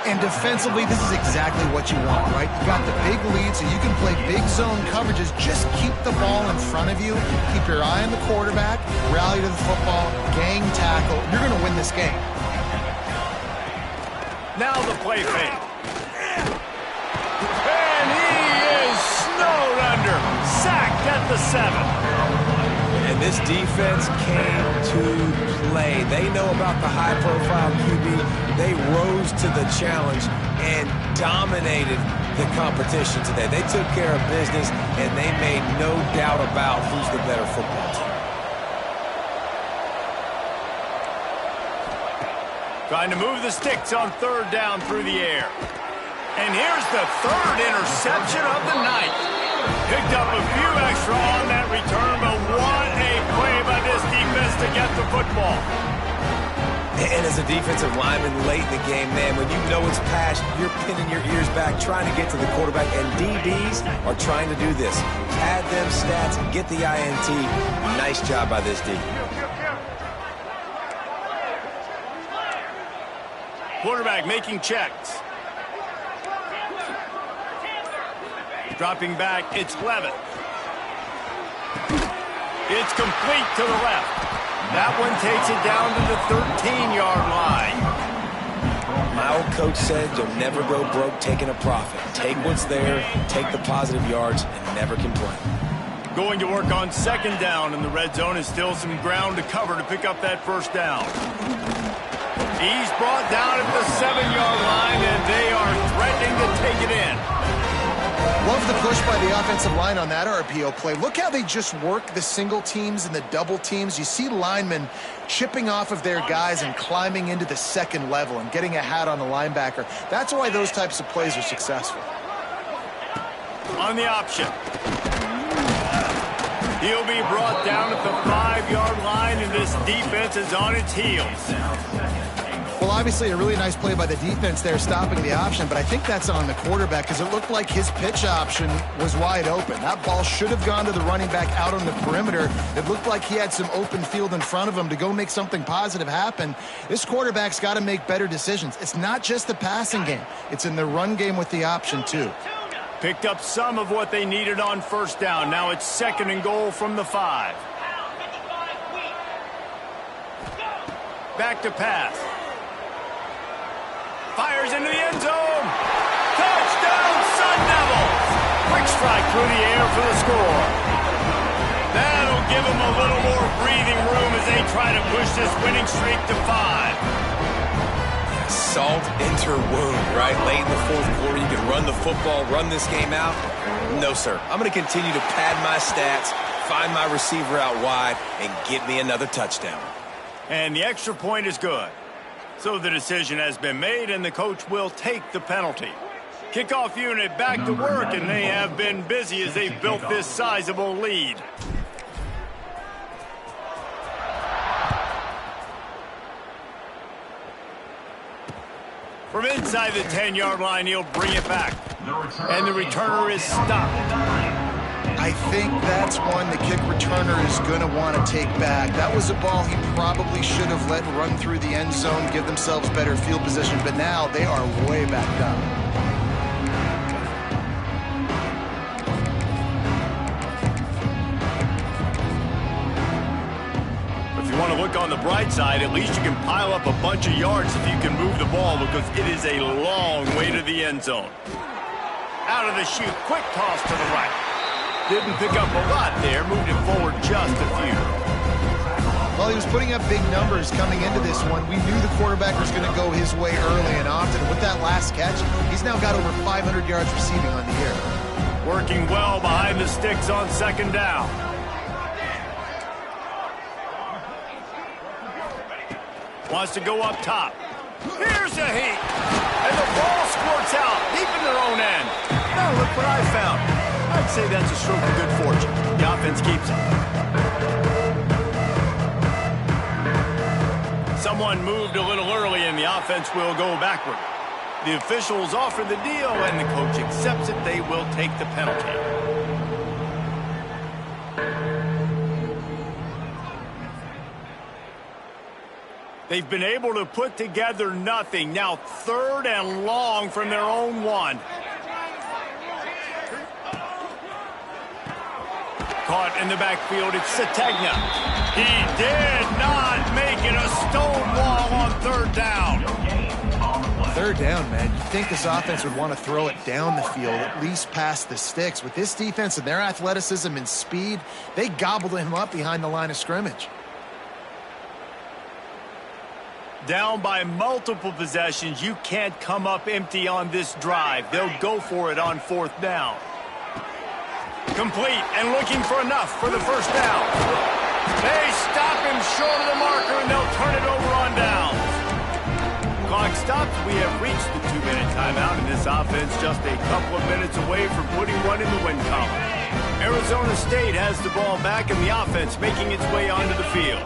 And defensively, this is exactly what you want, right? You got the big lead, so you can play big zone coverages. Just keep the ball in front of you. Keep your eye on the quarterback. Rally to the football. Gang tackle. You're going to win this game. Now the play fake. And he is snowed under. Sacked at the 7. And this defense came to play. They know about the high-profile QB. They rose to the challenge and dominated the competition today. They took care of business, and they made no doubt about who's the better football team. Trying to move the sticks on third down through the air. And here's the third interception of the night. Picked up a few extra on that return, but what a play by this defense to get the football. And as a defensive lineman late in the game, man, when you know it's passed, you're pinning your ears back, trying to get to the quarterback, and DBs are trying to do this. Pad them stats, get the INT. Nice job by this D. Quarterback making checks. Dropping back, it's Levitt. It's complete to the left. That one takes it down to the 13-yard line. My old coach said you'll never go broke taking a profit. Take what's there, take the positive yards, and never complain. Going to work on second down, and the red zone is still some ground to cover to pick up that first down. He's brought down at the 7-yard line, and they are threatening to take it in. Love the push by the offensive line on that RPO play. Look how they just work the single teams and the double teams. You see linemen chipping off of their guys and climbing into the second level and getting a hat on the linebacker. That's why those types of plays are successful. On the option. He'll be brought down at the 5-yard line, and this defense is on its heels. Well, obviously a really nice play by the defense there stopping the option, but I think that's on the quarterback because it looked like his pitch option was wide open. That ball should have gone to the running back out on the perimeter. It looked like he had some open field in front of him to go make something positive happen. This quarterback's got to make better decisions. It's not just the passing game. It's in the run game with the option, too. Picked up some of what they needed on first down. Now it's second and goal from the 5. Back to pass. Fires into the end zone. Touchdown, Sun Devils. Quick strike through the air for the score. That'll give them a little more breathing room as they try to push this winning streak to 5. Salt enter wound, right? Late in the fourth quarter, you can run the football, run this game out. No, sir. I'm going to continue to pad my stats, find my receiver out wide, and get me another touchdown. And the extra point is good. So the decision has been made, and the coach will take the penalty. Kickoff unit back to work, and they have been busy as they've built this sizable lead. From inside the 10-yard line, he'll bring it back. And the returner is stopped. I think that's one the kick returner is going to want to take back. That was a ball he probably should have let run through the end zone, give themselves better field position, but now they are way back down. Want to look on the bright side, at least you can pile up a bunch of yards if you can move the ball, because it is a long way to the end zone. Out of the chute, quick toss to the right. Didn't pick up a lot there, moved it forward just a few. Well, he was putting up big numbers coming into this one. We knew the quarterback was going to go his way early and often. With that last catch, he's now got over 500 yards receiving on the year. Working well behind the sticks on second down. Wants to go up top. Here's a heat. And the ball squirts out deep in their own end. Now look what I found. I'd say that's a stroke of good fortune. The offense keeps it. Someone moved a little early and the offense will go backward. The officials offer the deal and the coach accepts it. They will take the penalty. They've been able to put together nothing. Now 3rd and long from their own 1. Caught in the backfield, it's Sategna. He did not make it a stone wall on 3rd down. 3rd down, man. You'd think this offense would want to throw it down the field, at least past the sticks. With this defense and their athleticism and speed, they gobbled him up behind the line of scrimmage. Down by multiple possessions, you can't come up empty on this drive. They'll go for it on 4th down. Complete and looking for enough for the 1st down. They stop him short of the marker and they'll turn it over on downs. Clock stops. We have reached the 2-minute timeout, and this offense just a couple of minutes away from putting one in the win column. Arizona State has the ball back and the offense making its way onto the field.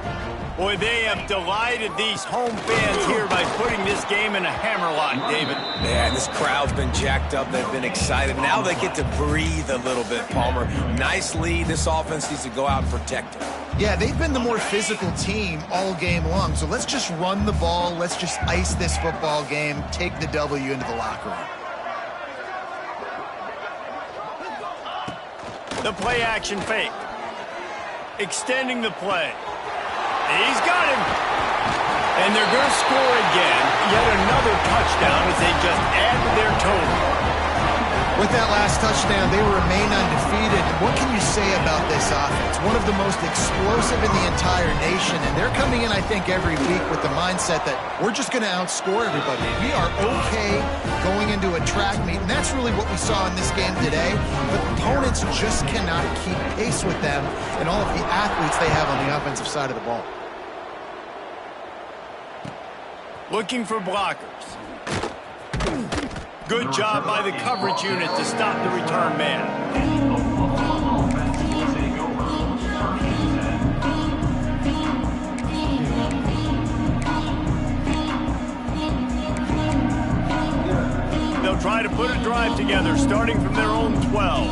Boy, they have delighted these home fans here by putting this game in a hammerlock, David. Yeah, and this crowd's been jacked up. They've been excited. Now they get to breathe a little bit, Palmer. Nice lead. This offense needs to go out and protect it. Yeah, they've been the more physical team all game long. So let's just run the ball. Let's just ice this football game, take the W into the locker room. The play action fake. Extending the play. He's got him. And they're going to score again. Yet another touchdown as they just add to their total. With that last touchdown, they remain undefeated. And what can you say about this offense? One of the most explosive in the entire nation. And they're coming in, I think, every week with the mindset that we're just going to outscore everybody. We are okay going into a track meet. And that's really what we saw in this game today. But opponents just cannot keep pace with them and all of the athletes they have on the offensive side of the ball. Looking for blockers. Good job by the coverage unit to stop the return man. They'll try to put a drive together, starting from their own 12.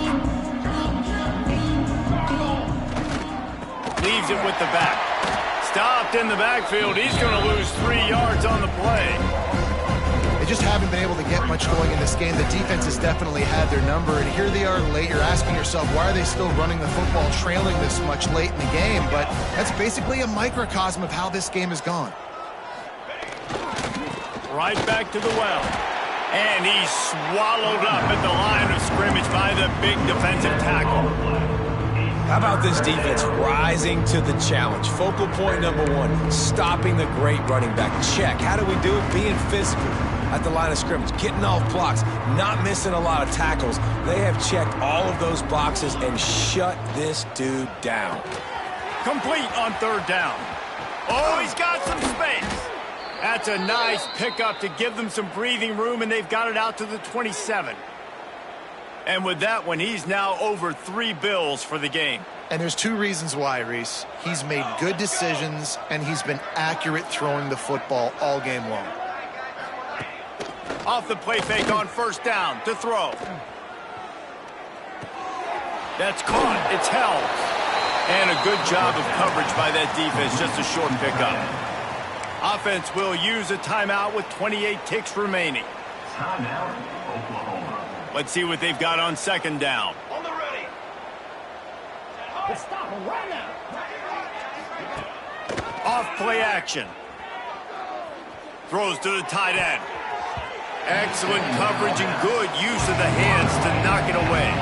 Leaves it with the back. Stopped in the backfield. He's going to lose 3 yards on the play. They just haven't been able to get much going in this game. The defense has definitely had their number, and here they are late. You're asking yourself, why are they still running the football, trailing this much late in the game? But that's basically a microcosm of how this game has gone. Right back to the well. And he's swallowed up at the line of scrimmage by the big defensive tackle. How about this defense rising to the challenge? Focal point number one, stopping the great running back. Check. How do we do it? Being physical at the line of scrimmage, getting off blocks, not missing a lot of tackles. They have checked all of those boxes and shut this dude down. Complete on third down. Oh, he's got some space. That's a nice pickup to give them some breathing room, and they've got it out to the 27. And with that one, he's now over 3 bills for the game. And there's 2 reasons why, Reese. He's made good decisions, and he's been accurate throwing the football all game long. Off the play fake on first down to throw. That's caught. It's held. And a good job of coverage by that defense. Just a short pickup. Offense will use a timeout with 28 ticks remaining. Timeout, Oklahoma. Let's see what they've got on second down. On the ready. Stop him right now. Off play action. Throws to the tight end. Excellent coverage and good use of the hands to knock it away.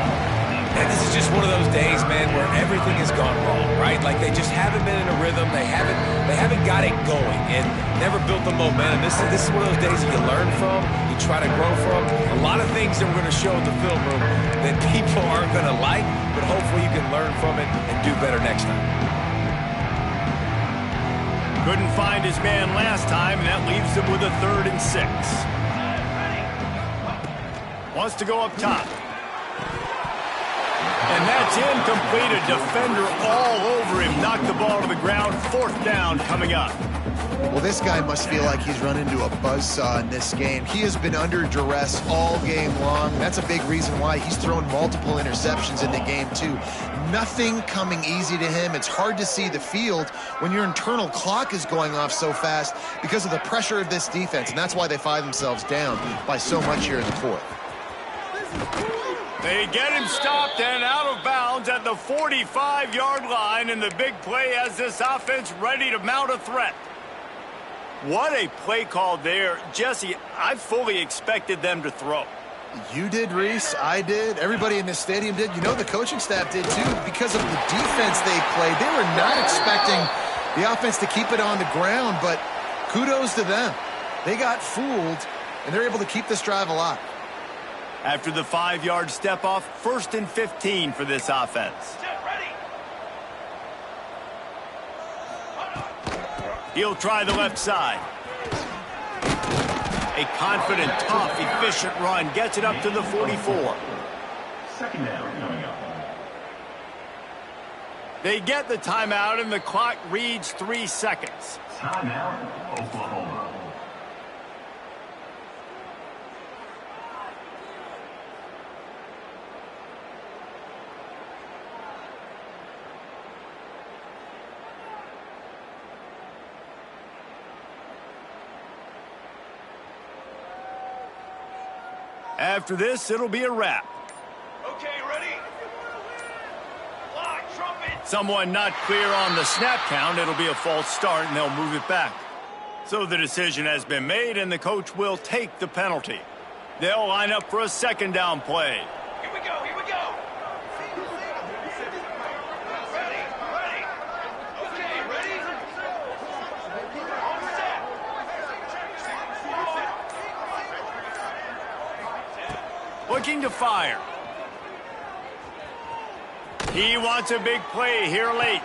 And this is just one of those days, man, where everything has gone wrong, right? Like they just haven't been in a rhythm. They haven't got it going and never built the momentum. This is one of those days that you learn from, you try to grow from. A lot of things that we're going to show in the film room that people aren't going to like, but hopefully you can learn from it and do better next time. Couldn't find his man last time, and that leaves him with a 3rd and 6. Wants to go up top. And that's incomplete. A defender all over him. Knocked the ball to the ground. 4th down coming up. Well, this guy must feel like he's run into a buzzsaw in this game. He has been under duress all game long. That's a big reason why he's thrown multiple interceptions in the game, too. Nothing coming easy to him. It's hard to see the field when your internal clock is going off so fast because of the pressure of this defense, and that's why they find themselves down by so much here in the 4th. They get him stopped and out of bounds at the 45-yard line, and the big play has this offense ready to mount a threat. What a play call there. Jesse, I fully expected them to throw. You did, Reese. I did. Everybody in this stadium did. You know, the coaching staff did, too, because of the defense they played. They were not expecting the offense to keep it on the ground, but kudos to them. They got fooled, and they're able to keep this drive alive. After the 5-yard step off, 1st and 15 for this offense. He'll try the left side. A confident, tough, efficient run gets it up to the 44. Second down coming up. They get the timeout, and the clock reads 3 seconds. Timeout, Oklahoma. After this, it'll be a wrap. Okay, ready? Lock, trumpet. Someone not clear on the snap count. It'll be a false start, and they'll move it back. So the decision has been made, and the coach will take the penalty. They'll line up for a 2nd down play. Here we go, here we go. Ready, ready. Okay, ready? All set. Looking to fire. He wants a big play here late.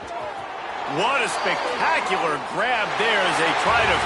What a spectacular grab there as they try to